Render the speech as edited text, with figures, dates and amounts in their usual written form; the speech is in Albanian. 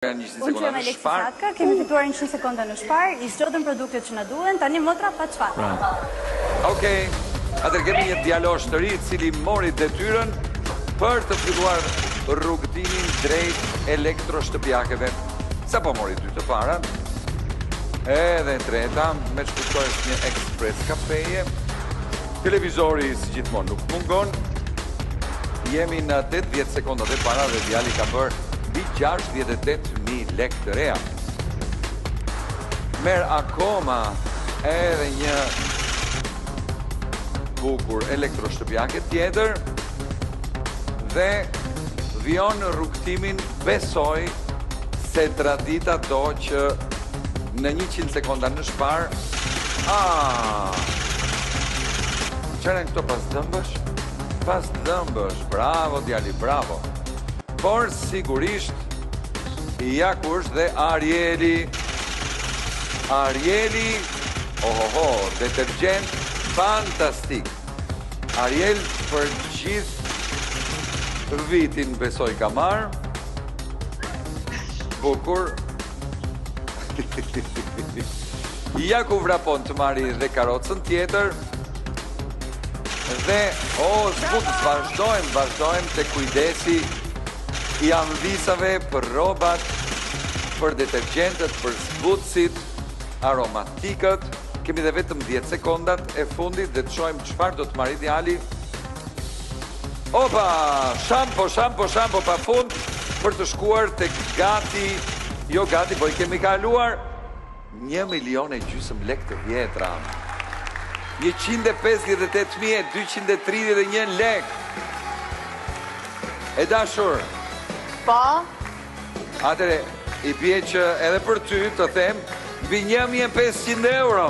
Unë që me Leksi Satka, kemi fituar 100 sekonda në shpar, i zgjodhëm produktet që na duhen, tani motra pa çfarë. Okej, atër kemi një djalosh të ri, cili mori detyrën për të filluar rrugtimin drejt elektroshtëpiakeve. Sa po mori 2 të parat, edhe treta, me shkutojsh një ekspres kafeje, televizori si gjithmonë nuk mungon, jemi në 80 sekondat e para dhe djali ka bërë mbi 68.000 lek të reja. Merë akoma edhe një bukur elektroshtëpiake tjetër dhe vion rrugtimin, besoj se tradita do që në 100 sekonda në shpar. Qëren këto pas dëmbësh? Pas dëmbësh, bravo djali, bravo. Por sigurisht Jakush dhe Arieli, detergjent fantastik. Ariel për gjithë vitin besoj ka marrë. Bukur. Jaku vrapon të marri dhe karocën tjetër. Dhe, zbutës, vazhdojmë të kujdesi i anvisave për robat, për detergjentët, për zbutësit, aromatikët. Kemi dhe vetëm 10 sekondat e fundit dhe të shojmë qëfar do të marri djali. Opa, shampo pa fund për të shkuar të gati, jo gati, po i kemi kaluar 1.500.000 lek të vjetra. 158.231 lek. E dashur. Po. Atere, i bje që edhe për ty të them, mbi 1.500 euro.